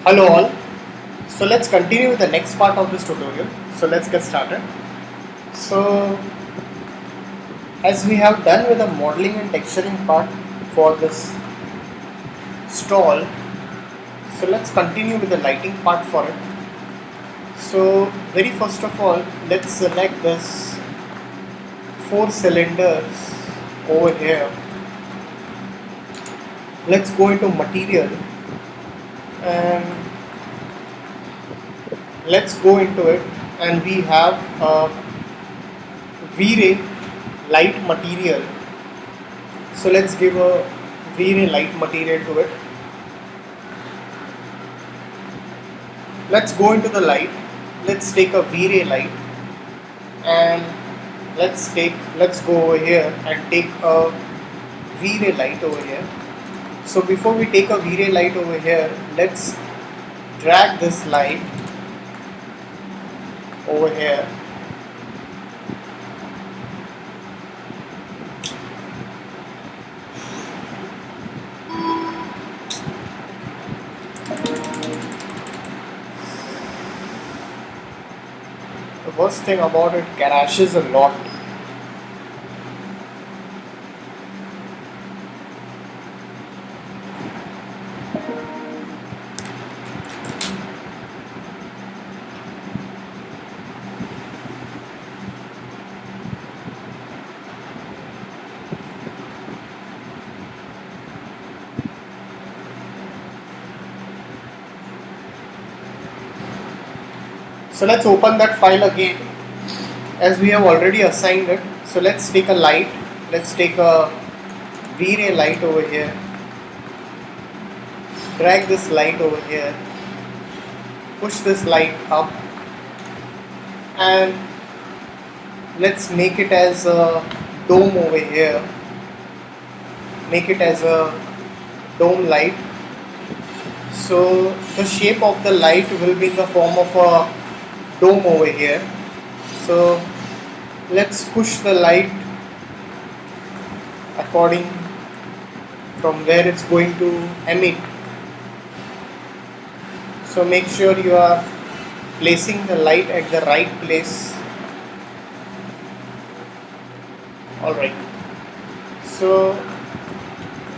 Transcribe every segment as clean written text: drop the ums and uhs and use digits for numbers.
Hello all. So let's continue with the next part of this tutorial. So let's get started. So as we have done with the modeling and texturing part for this stall, so let's continue with the lighting part for it. So very first of all, let's select this 4 cylinders over here. Let's go into material and let's go into it, and we have a V-Ray light material. So let's give a V-Ray light material to it. Let's go into the light. Let's take a V-Ray light and let's go over here and take a V-Ray light over here. So before we take a V-Ray light over here, let's drag this light over here. The worst thing about it, crashes a lot. So let's open that file again, as we have already assigned it. So let's take a light. Let's take a V-Ray light over here. Drag this light over here. Push this light up, and let's make it as a dome over here. Make it as a dome light. So the shape of the light will be in the form of a dome over here. So let's push the light according from where it's going to emit. So make sure you are placing the light at the right place. Alright, so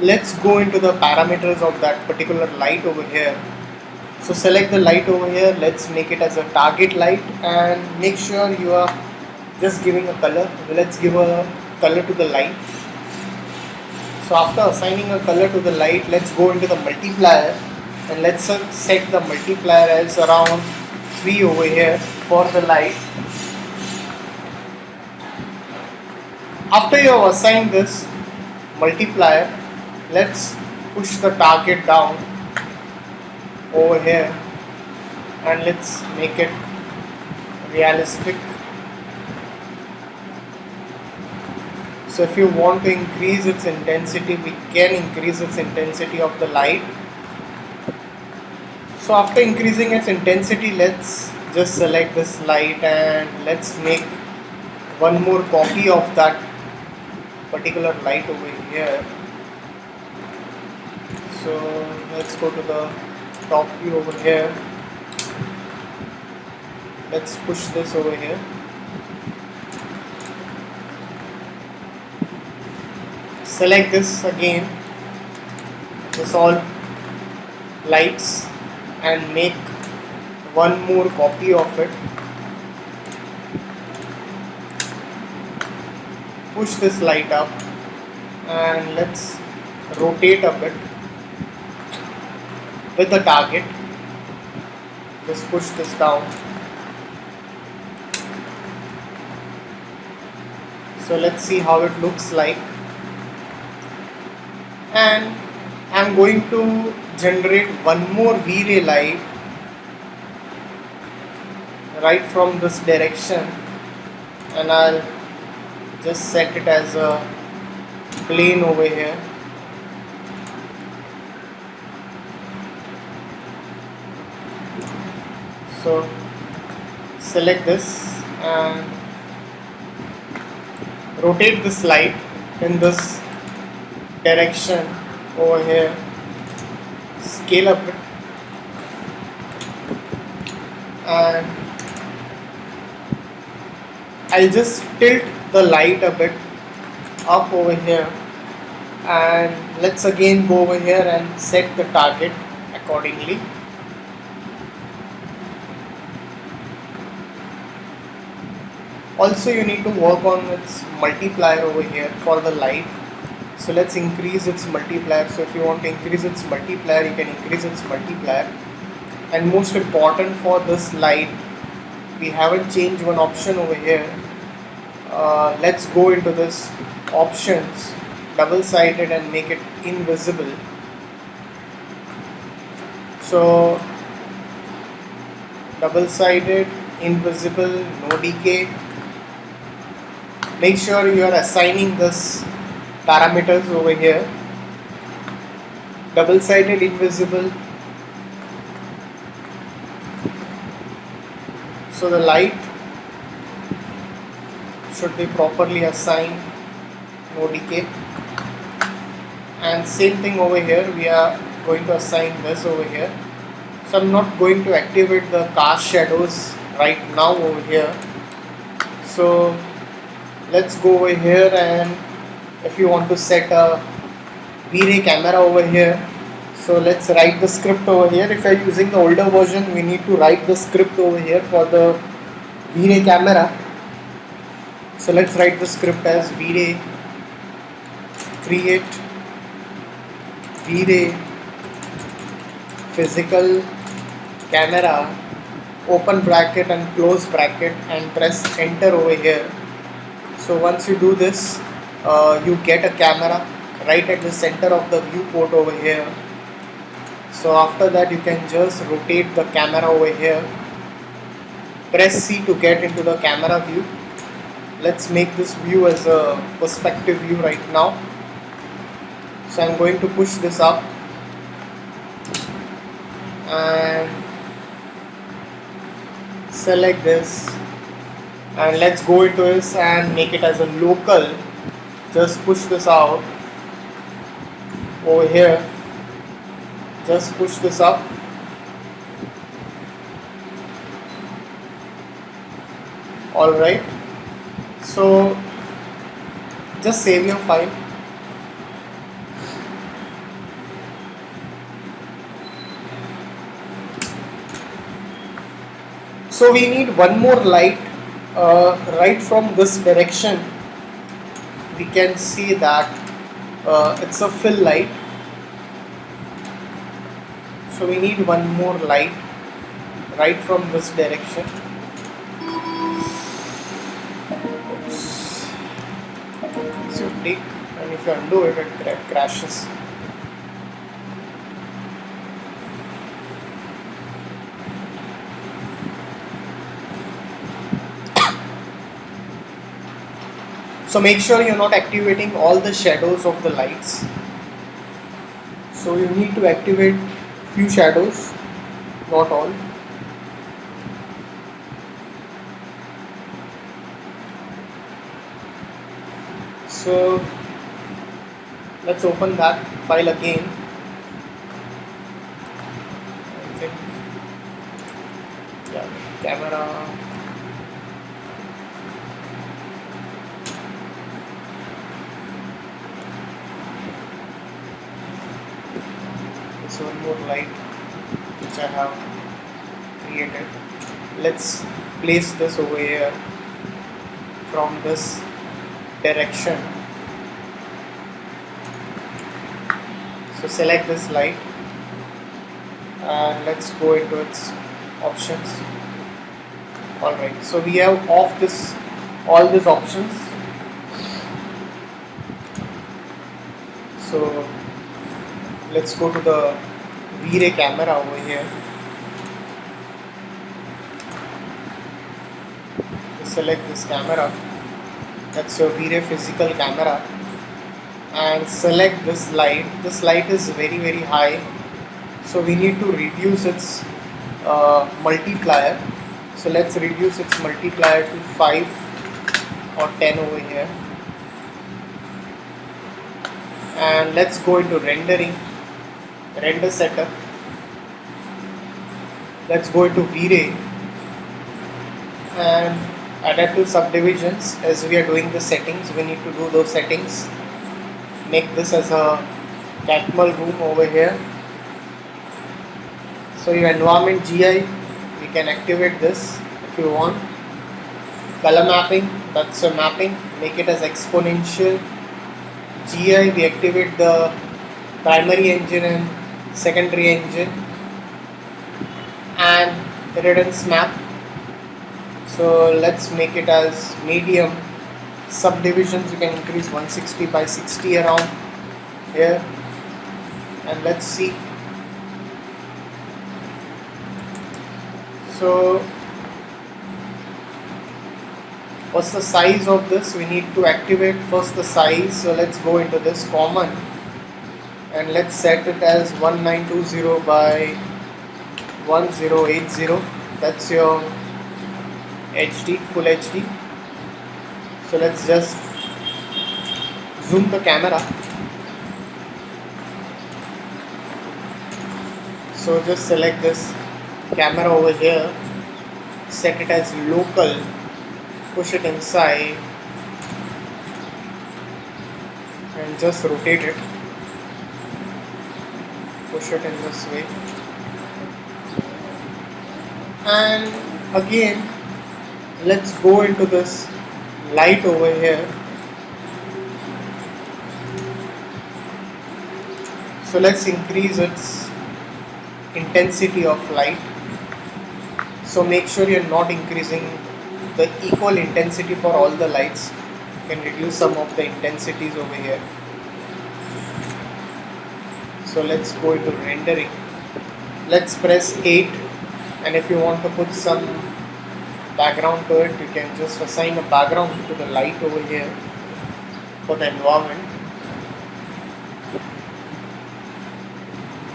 let's go into the parameters of that particular light over here. So select the light over here. Let's make it as a target light and make sure you are just giving a color. Let's give a color to the light. So after assigning a color to the light, let's go into the multiplier and let's set the multiplier as around 3 over here for the light. After you have assigned this multiplier, let's push the target down over here and let's make it realistic. So if you want to increase its intensity, we can increase its intensity of the light. So after increasing its intensity, let's just select this light and let's make one more copy of that particular light over here. So let's go to the top view over here. Let's push this over here. Select this again, this all lights, and make one more copy of it. Push this light up and let's rotate a bit with the target. Just push this down. So let's see how it looks like. And I'm going to generate one more V-Ray light right from this direction, and I'll just set it as a plane over here. So select this and rotate this light in this direction over here, scale up it and I'll just tilt the light a bit up over here, and let's again go over here and set the target accordingly. Also, you need to work on its multiplier over here for the light. So let's increase its multiplier. So if you want to increase its multiplier, you can increase its multiplier. And most important for this light, we haven't changed one option over here. Let's go into this options, double-sided, and make it invisible. So double-sided, invisible, no decay. Make sure you are assigning this parameters over here. Double-sided, invisible. So the light should be properly assigned, no decay. And same thing over here, we are going to assign this over here. So I'm not going to activate the cast shadows right now over here. So let's go over here, and if you want to set a V-Ray camera over here, so let's write the script over here. If you're using the older version, we need to write the script over here for the V-Ray camera. So let's write the script as V-Ray create V-Ray physical camera, open bracket and close bracket, and press enter over here. So once you do this, you get a camera right at the center of the viewport over here. So after that, you can just rotate the camera over here. Press C to get into the camera view. Let's make this view as a perspective view right now. So I'm going to push this up and select this, and let's go into this and make it as a local. Just push this out over here. Just push this up. Alright, so just save your file. So we need one more light right from this direction. We can see that it's a fill light. So we need one more light right from this direction. So you take, and if you undo it, it crashes. So make sure you're not activating all the shadows of the lights. So you need to activate few shadows, not all. So let's open that file again. I think, yeah, camera. There's one more light which I have created. Let's place this over here from this direction. So select this light and let's go into its options. Alright, so we have off this all these options. So let's go to the V-Ray camera over here. Select this camera. That's your V-Ray physical camera, and select this light. This light is very, very high, so we need to reduce its multiplier. So let's reduce its multiplier to 5 or 10 over here, and let's go into rendering, render setup. Let's go into V-Ray and adaptive subdivisions. As we are doing the settings, we need to do those settings. Make this as a Catmull room over here. So your environment GI, we can activate this if you want. Color mapping, that's a mapping, make it as exponential. GI, we activate the primary engine and secondary engine. And irridance map, so let's make it as medium. Subdivisions, you can increase 160 by 60 around here, and let's see. So what's the size of this? We need to activate first the size, so let's go into this common and let's set it as 1920 by 1080. That's your HD, full HD. So let's just zoom the camera. So just select this camera over here, set it as local, push it inside and just rotate it, push it in this way, and again let's go into this light over here. So let's increase its intensity of light. So make sure you're not increasing the equal intensity for all the lights. You can reduce some of the intensities over here. So let's go into rendering. Let's press 8, and if you want to put some background to it, you can just assign a background to the light over here for the environment.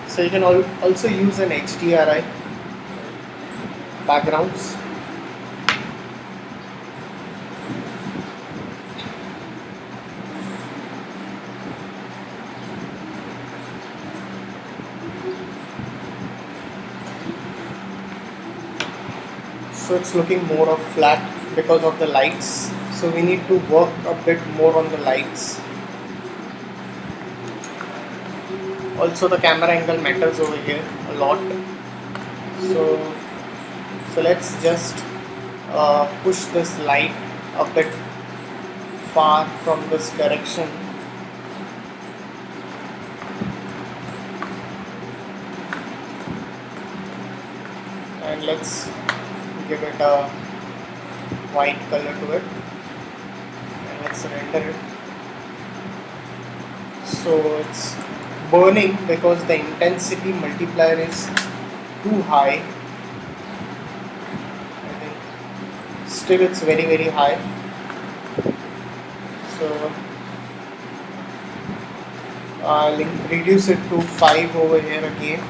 So you can also use an HDRI backgrounds. So it's looking more of flat because of the lights. So we need to work a bit more on the lights. Also the camera angle matters over here a lot. So let's just push this light a bit far from this direction. And let's give it a white color to it, and let's render it. So it's burning because the intensity multiplier is too high. I think still it's very high. So I'll reduce it to 5 over here again,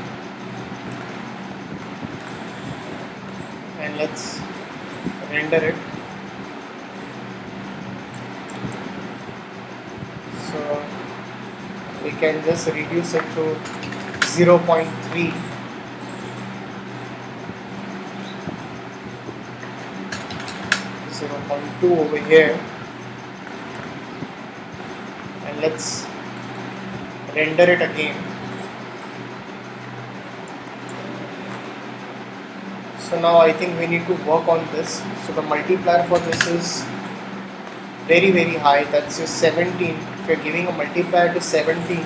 and let's render it. So we can just reduce it to 0.3. .2 over here, and let's render it again. So now I think we need to work on this. So the multiplier for this is very high. That's your 17. If you're giving a multiplier to 17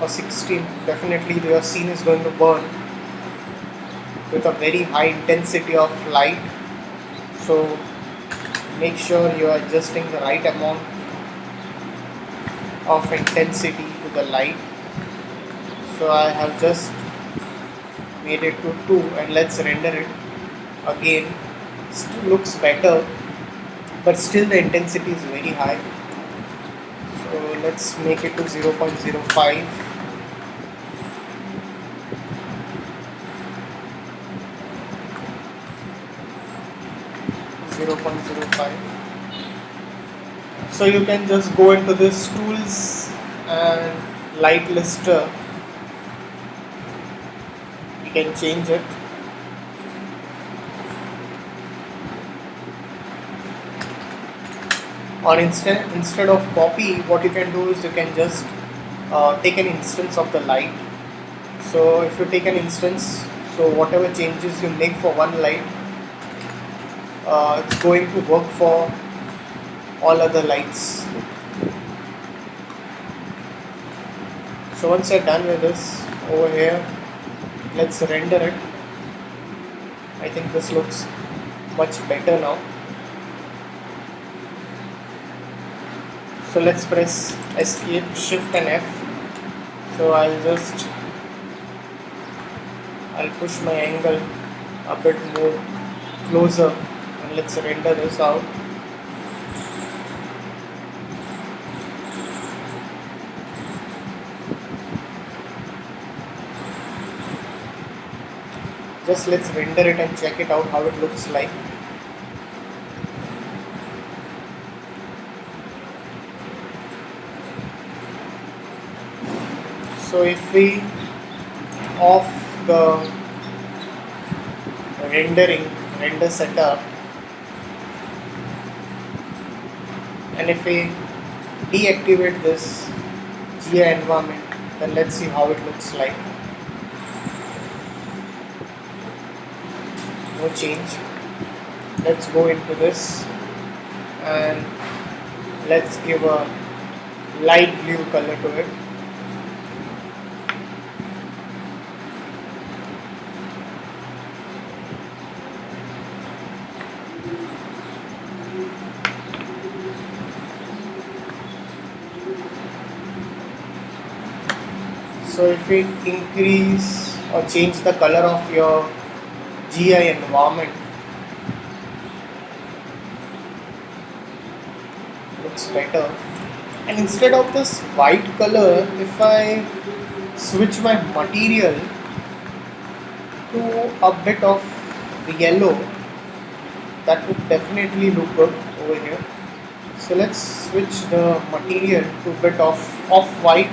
or 16, definitely your scene is going to burn with a very high intensity of light. So make sure you are adjusting the right amount of intensity to the light. So I have just made it to 2, and let's render it again. Still looks better, but still the intensity is very high. So let's make it to 0.05. So you can just go into this tools and light lister. You can change it. Or instead of copy, what you can do is you can just take an instance of the light. So if you take an instance, so whatever changes you make for one light, it's going to work for all other lights. So once you're done with this, over here, let's render it. I think this looks much better now. So let's press escape, shift and F. So I'll push my angle a bit more closer and let's render this out. Just let's render it and check it out how it looks like. So if we off the render setup, and if we deactivate this GI environment, then let's see how it looks like. No change. Let's go into this and let's give a light blue color to it. So if we increase or change the color of your GI environment, looks better. And instead of this white color, if I switch my material to a bit of yellow, that would definitely look good over here. So let's switch the material to a bit of off-white.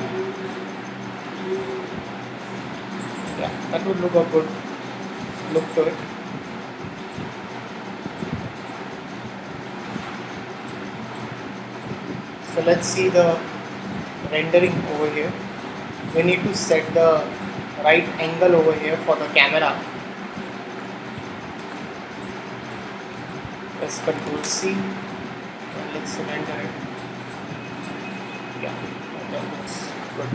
Yeah, that would look a good look to it. So let's see the rendering over here. We need to set the right angle over here for the camera. Press Ctrl C and let's render it. Yeah, that looks good.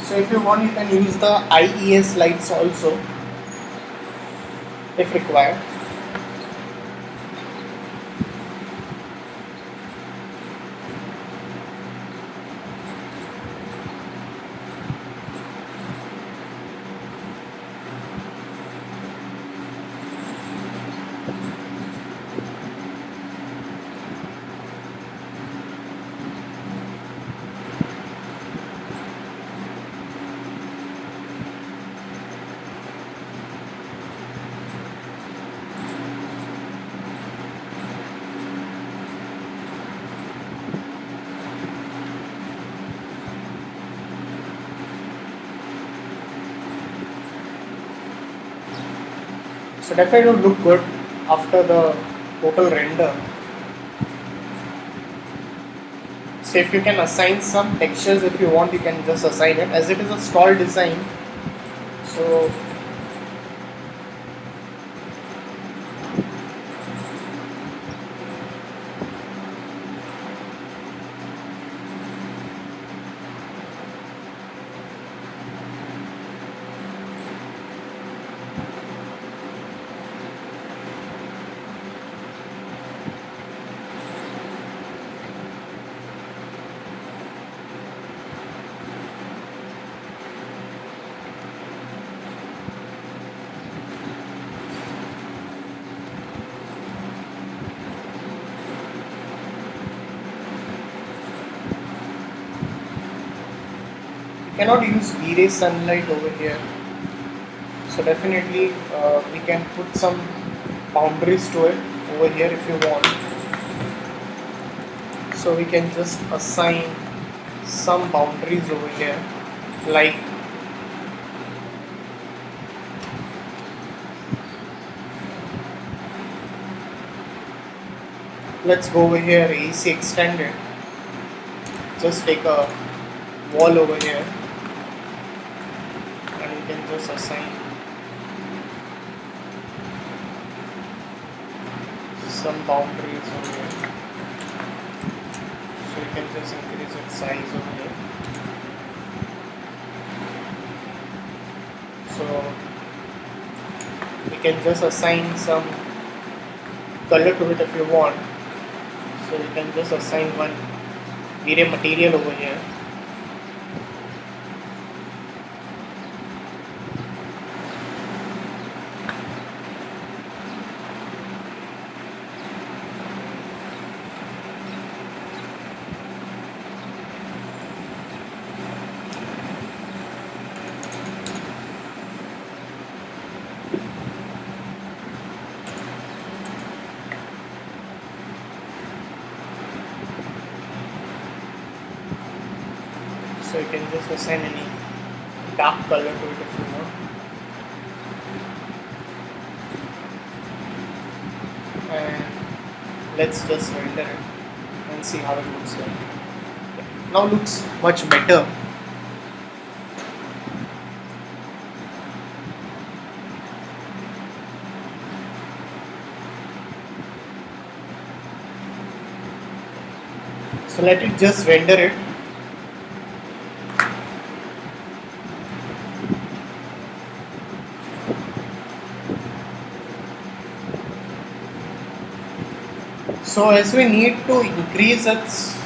So if you want, you can use the IES lights also if required. So definitely would look good after the total render. So if you can assign some textures, if you want, you can just assign it, as it is a stall design. So cannot use V-ray sunlight over here. So definitely we can put some boundaries to it over here if you want. So we can just assign some boundaries over here, like let's go over here, AC extended. Just take a wall over here and we can just assign some boundaries over here. So you can just increase its size over here. So we can just assign some color to it if you want. So you can just assign one area material over here. So you can just assign any dark color to it if you want. And let's just render it and see how it looks like. Now looks much better. So let it just render it. So as we need to increase its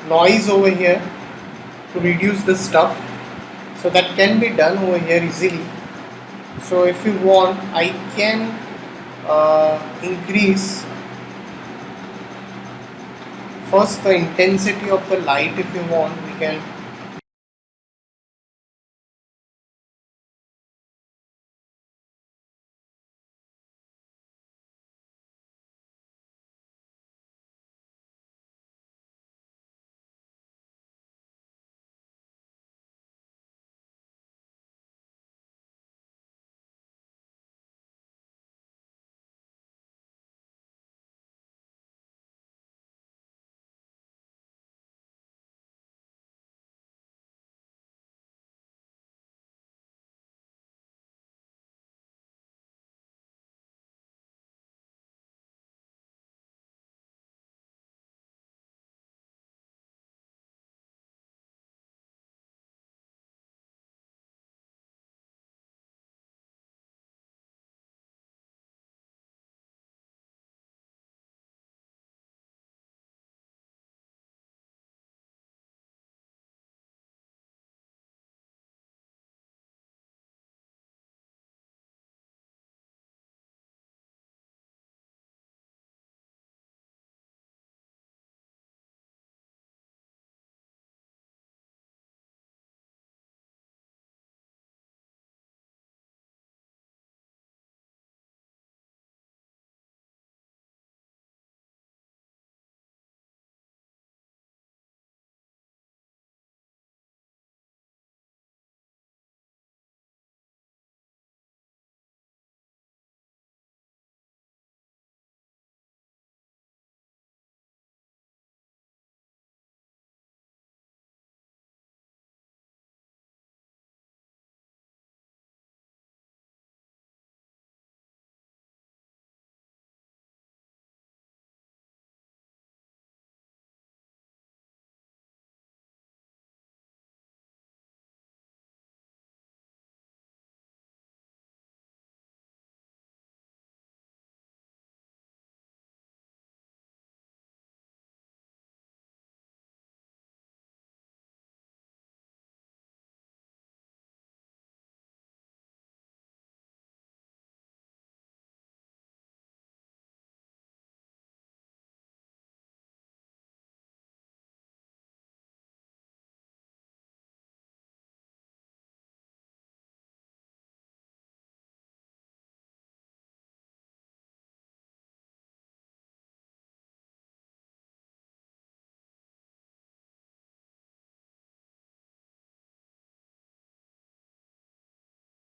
noise over here to reduce the stuff, so that can be done over here easily. So if you want, I can increase first the intensity of the light. If you want, we can